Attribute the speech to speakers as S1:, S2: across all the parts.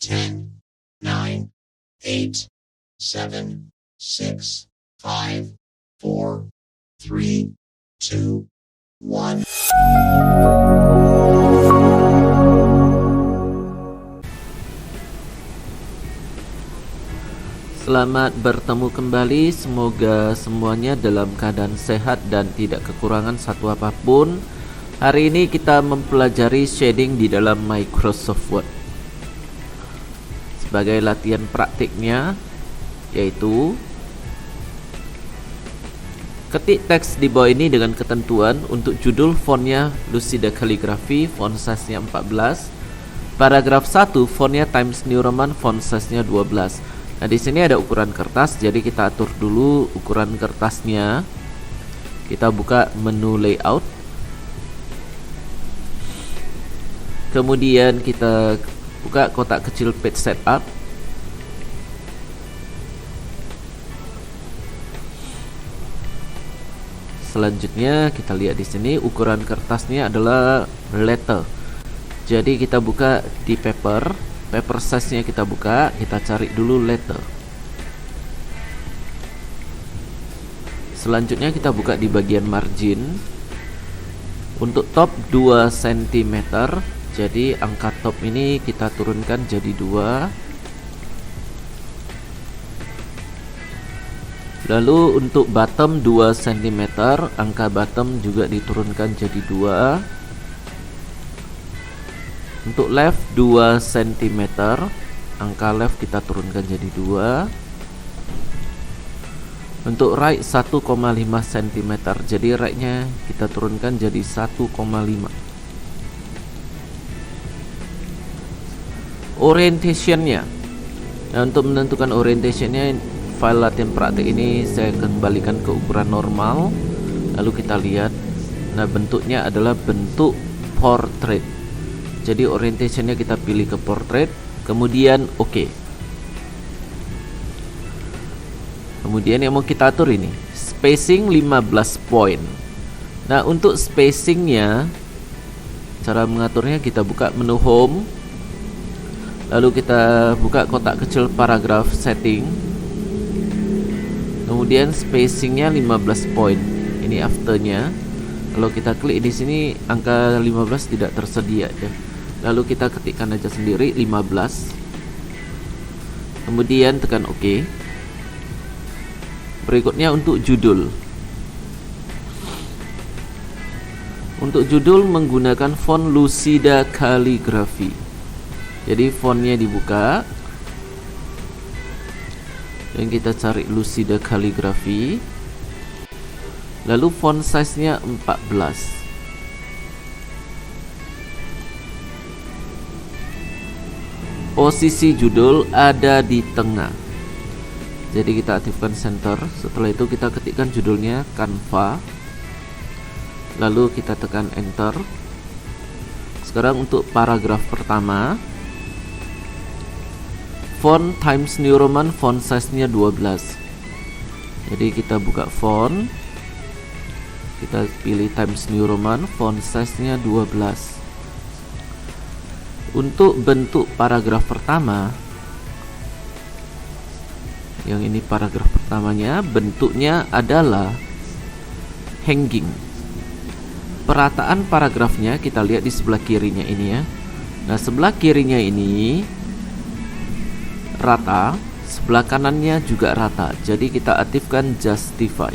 S1: 10, 9, 8, 7, 6, 5, 4, 3, 2, 1.
S2: Selamat bertemu kembali, semoga semuanya dalam keadaan sehat dan tidak kekurangan satu apapun. Hari ini kita mempelajari shading di dalam Microsoft Word. Sebagai latihan praktiknya, yaitu ketik teks di bawah ini dengan ketentuan untuk judul fontnya Lucida Calligraphy, font size-nya 14. Paragraf 1 fontnya Times New Roman, font size-nya 12. Nah, di sini ada ukuran kertas, jadi kita atur dulu ukuran kertasnya. Kita buka menu layout. Kemudian kita buka kotak kecil page setup. Selanjutnya kita lihat di sini ukuran kertasnya adalah letter. Jadi kita buka di paper size-nya kita buka, kita cari dulu letter. Selanjutnya kita buka di bagian margin. Untuk top 2 cm, jadi angka top ini kita turunkan jadi 2. Lalu untuk bottom 2 cm, angka bottom juga diturunkan jadi 2. Untuk left 2 cm, angka left kita turunkan jadi 2. Untuk right 1,5 cm, jadi right-nya kita turunkan jadi 1,5. Orientation-nya. Nah, untuk menentukan orientation-nya, file latihan praktik ini saya kembalikan ke ukuran normal. Lalu kita lihat, nah bentuknya adalah bentuk portrait. Jadi orientationnya kita pilih ke portrait, kemudian OK. Kemudian yang mau kita atur ini spacing 15 point. Nah, untuk spacingnya, cara mengaturnya kita buka menu home, lalu kita buka kotak kecil paragraph setting, kemudian spacingnya 15 point. Ini afternya. Kalau kita klik di sini, angka 15 tidak tersedia ya. Lalu kita ketikkan aja sendiri 15. Kemudian tekan OK. Berikutnya untuk judul. Untuk judul menggunakan font Lucida Calligraphy. Jadi fontnya dibuka dan kita cari Lucida Calligraphy. Lalu font size-nya 14. Posisi judul ada di tengah. Jadi kita aktifkan center. Setelah itu kita ketikkan judulnya Canva. Lalu kita tekan enter. Sekarang untuk paragraf pertama, font Times New Roman, font size-nya 12. Jadi kita buka font, kita pilih Times New Roman, font size-nya 12. Untuk bentuk paragraf pertama, yang ini paragraf pertamanya, bentuknya adalah hanging. Perataan paragrafnya kita lihat di sebelah kirinya ini ya. Nah, sebelah kirinya ini rata, sebelah kanannya juga rata. Jadi kita aktifkan justify.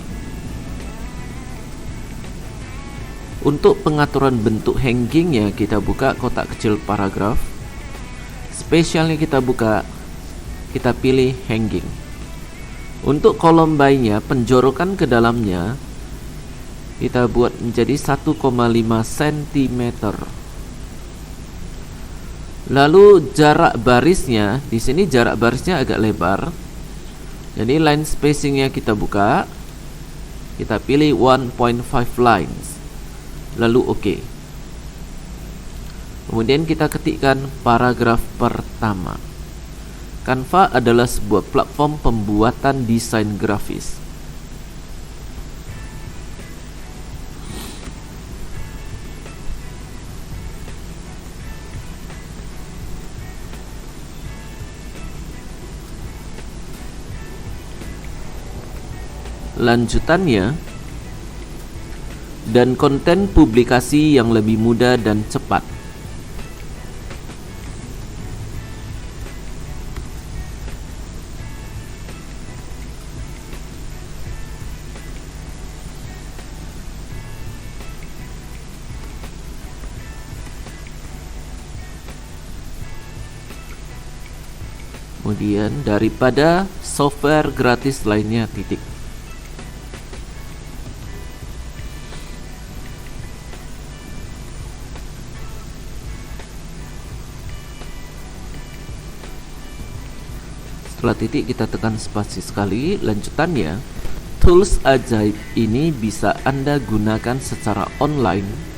S2: Untuk pengaturan bentuk hangingnya, kita buka kotak kecil paragraf. Spesialnya kita buka, kita pilih hanging. Untuk kolom by-nya, penjorokan ke dalamnya, kita buat menjadi 1,5 cm. Lalu jarak barisnya, di sini jarak barisnya agak lebar. Jadi line spacingnya kita buka, kita pilih 1.5 lines. Lalu OK. Kemudian kita ketikkan paragraf pertama. Canva adalah sebuah platform pembuatan desain grafis. lanjutannya, dan konten publikasi yang lebih mudah dan cepat. Kemudian daripada software gratis lainnya, titik. Setelah titik kita tekan spasi sekali. Lanjutannya, tools ajaib ini bisa Anda gunakan secara online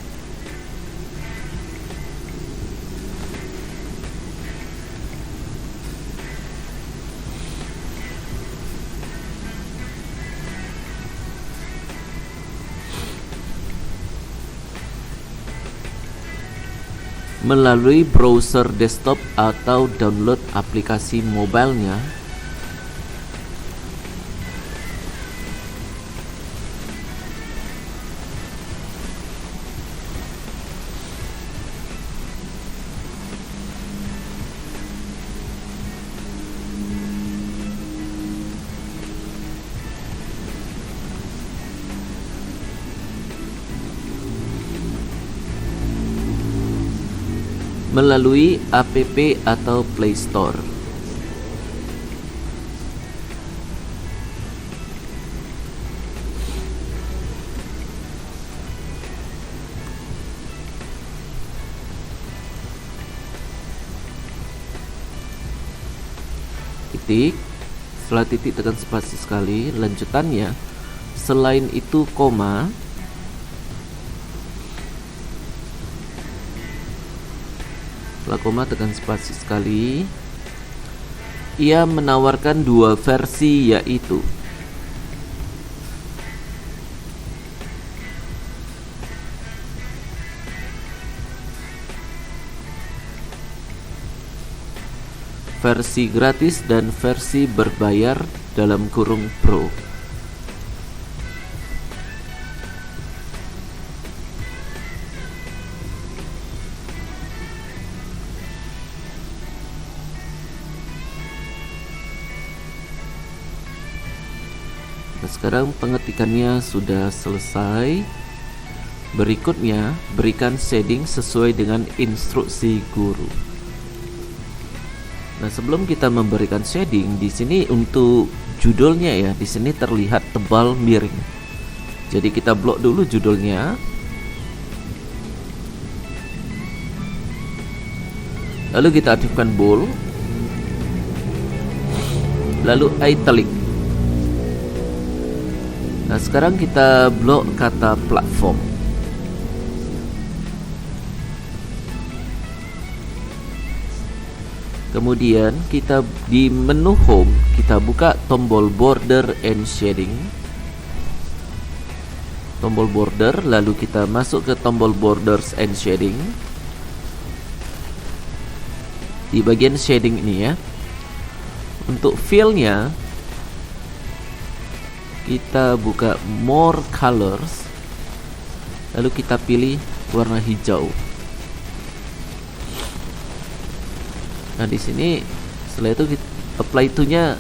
S2: melalui browser desktop atau download aplikasi mobilenya. Melalui app atau Play Store. Titik. Setelah titik tekan spasi sekali. Lanjutannya, selain itu koma, setelah koma tekan spasi sekali. Ia menawarkan dua versi, yaitu versi gratis dan versi berbayar dalam kurung Pro. Nah, sekarang pengetikannya sudah selesai. Berikutnya, berikan shading sesuai dengan instruksi guru. Nah, sebelum kita memberikan shading, di sini untuk judulnya ya, di sini terlihat tebal miring. Jadi kita blok dulu judulnya. Lalu kita aktifkan bold. Lalu italic. Nah, sekarang kita blok kata platform. Kemudian kita di menu home, kita buka tombol border and shading. Tombol border, lalu kita masuk ke tombol borders and shading. Di bagian shading ini ya. Untuk fill-nya, kita buka more colors, lalu kita pilih warna hijau. Nah, di sini setelah itu kita apply to-nya,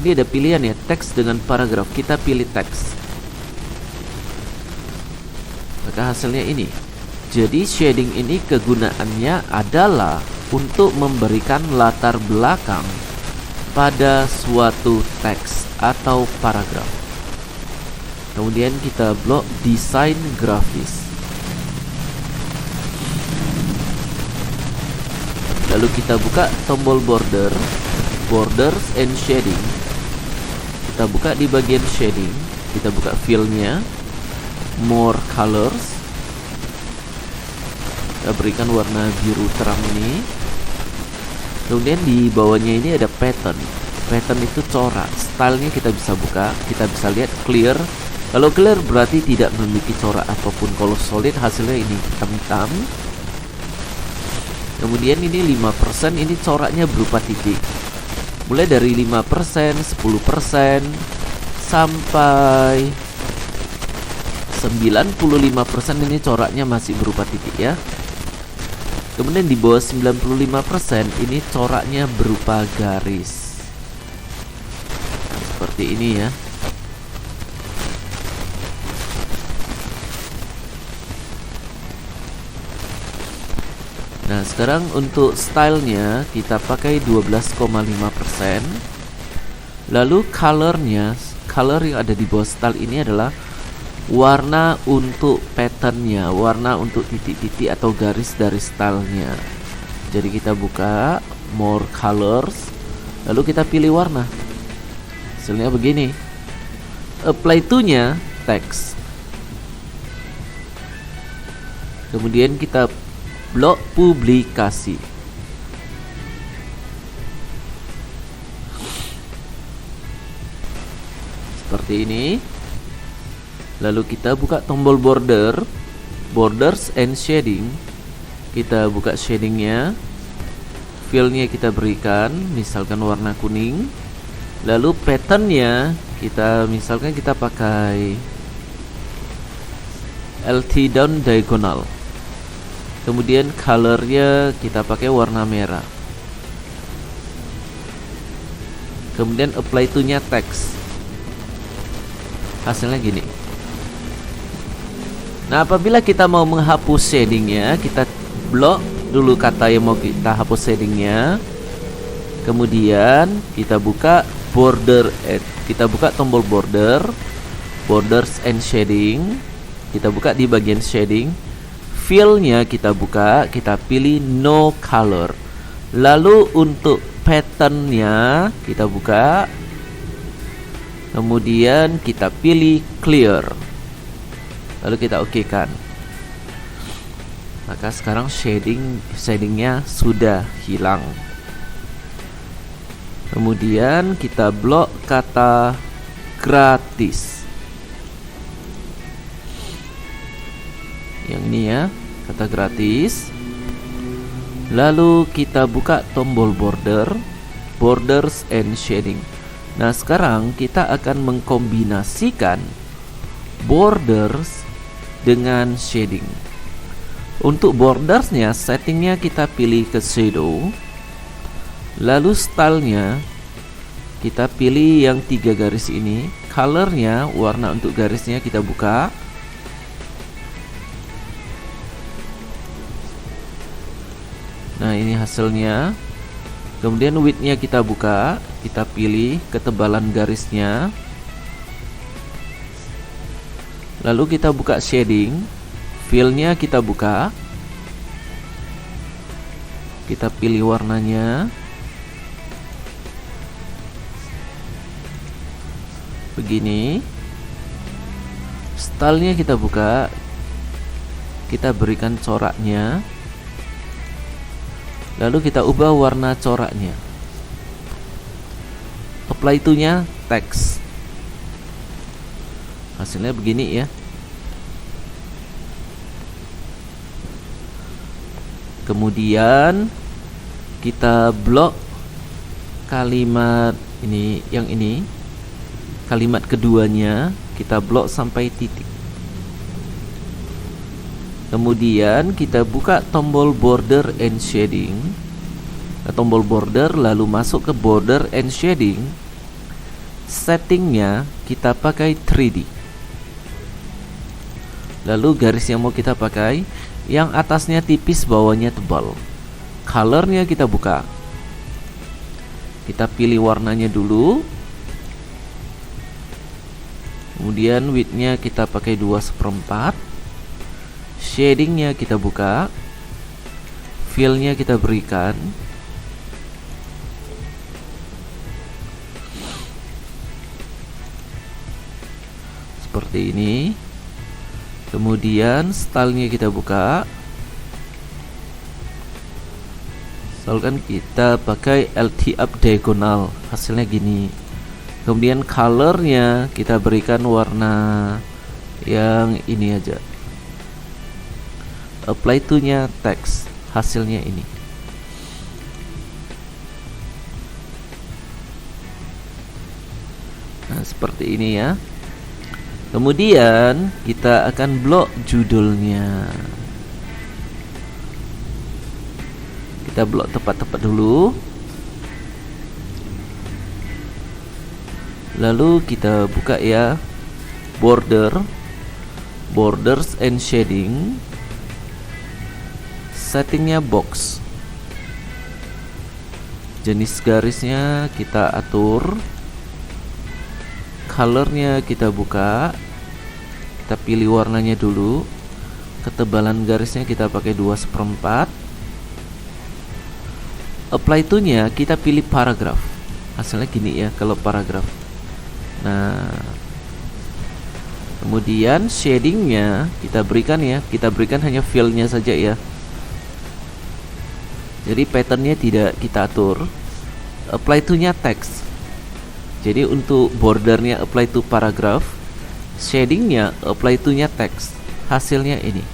S2: ini ada pilihan ya, teks dengan paragraf. Kita pilih teks, maka hasilnya ini. Jadi shading ini kegunaannya adalah untuk memberikan latar belakang pada suatu teks atau paragraf. Kemudian kita blok desain grafis. Lalu kita buka tombol border, borders and shading. Kita buka di bagian shading, kita buka fill-nya, more colors. Kita berikan warna biru terang ini. Kemudian di bawahnya ini ada pattern. Pattern itu corak. Stylenya kita bisa buka, kita bisa lihat clear. Kalau clear berarti tidak memiliki corak apapun. Kalau solid hasilnya ini hitam-hitam. Kemudian ini 5%, ini coraknya berupa titik. Mulai dari 5%, 10%, sampai 95% ini coraknya masih berupa titik ya. Kemudian di bawah 95% ini coraknya berupa garis. Seperti ini ya. Nah, sekarang untuk stylenya kita pakai 12,5%. Lalu colornya, color yang ada di bawah style ini adalah warna untuk patternnya, warna untuk titik-titik atau garis dari stylenya. Jadi kita buka more colors, lalu kita pilih warna. Hasilnya begini. Apply to-nya text. Kemudian kita blok publikasi. Seperti ini. Lalu kita buka tombol border, borders and shading. Kita buka shadingnya. Fill-nya kita berikan, misalkan warna kuning. Lalu patternnya kita misalkan kita pakai LT down diagonal. Kemudian colornya kita pakai warna merah. Kemudian apply to-nya text. Hasilnya gini. Nah, apabila kita mau menghapus shadingnya, kita blok dulu kata yang mau kita hapus shadingnya. Kemudian kita buka border, kita buka tombol border, borders and shading. Kita buka di bagian shading. Fill-nya kita buka, kita pilih no color. Lalu untuk pattern-nya kita buka. Kemudian kita pilih clear. Lalu kita oke-kan. Maka sekarang shadingnya sudah hilang. Kemudian kita blok kata gratis. Yang ini ya, kata gratis. Lalu kita buka tombol border, borders and shading. Nah, sekarang kita akan mengkombinasikan borders dengan shading. Untuk bordersnya, settingnya kita pilih ke shadow. Lalu stylenya kita pilih yang 3 garis ini. Colornya, warna untuk garisnya kita buka. Nah, ini hasilnya. Kemudian width-nya kita buka, kita pilih ketebalan garisnya. Lalu kita buka shading, fill-nya kita buka. Kita pilih warnanya. Begini. Stylenya kita buka. Kita berikan coraknya. Lalu kita ubah warna coraknya. Apply to-nya text. Hasilnya begini ya. Kemudian kita blok kalimat ini, yang ini. Kalimat keduanya kita blok sampai titik. Kemudian kita buka tombol border and shading. Tombol border, lalu masuk ke border and shading. Settingnya kita pakai 3D. Lalu garis yang mau kita pakai, yang atasnya tipis, bawahnya tebal. Colornya kita buka. Kita pilih warnanya dulu. Kemudian width-nya kita pakai 2/4. Shadingnya kita buka. Fill-nya kita berikan. Seperti ini. Kemudian stylenya kita buka. Misalkan kita pakai LT up diagonal, hasilnya gini. Kemudian colornya kita berikan warna yang ini aja. Apply to-nya text, hasilnya ini. Nah, seperti ini ya. Kemudian kita akan blok judulnya. Kita blok tepat-tepat dulu. Lalu kita buka ya borders and shading. Settingnya box. Jenis garisnya kita atur. Colornya kita buka, kita pilih warnanya dulu. Ketebalan garisnya kita pakai 2/4. Apply to nya kita pilih paragraf. Hasilnya gini ya kalau paragraf. Nah, kemudian shadingnya kita berikan ya, kita berikan hanya fill-nya saja ya. Jadi patternnya tidak kita atur. Apply to nya text. Jadi untuk bordernya apply to paragraph, shadingnya apply to nya text. Hasilnya ini.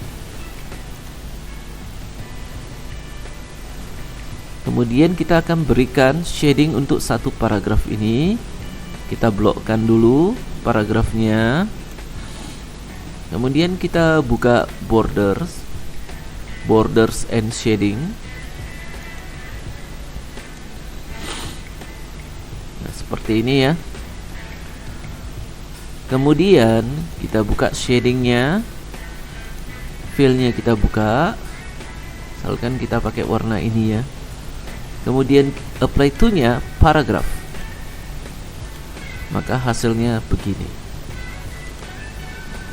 S2: Kemudian kita akan berikan shading untuk satu paragraf ini. Kita blokkan dulu paragrafnya. Kemudian kita buka borders and shading. Seperti ini ya. Kemudian kita buka shadingnya, fill-nya kita buka. Misalkan kita pakai warna ini ya. Kemudian apply to nya paragraph. Maka hasilnya begini.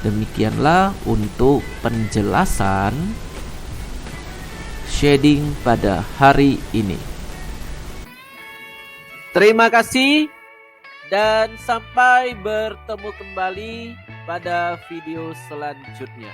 S2: Demikianlah untuk penjelasan shading pada hari ini. Terima kasih dan sampai bertemu kembali pada video selanjutnya.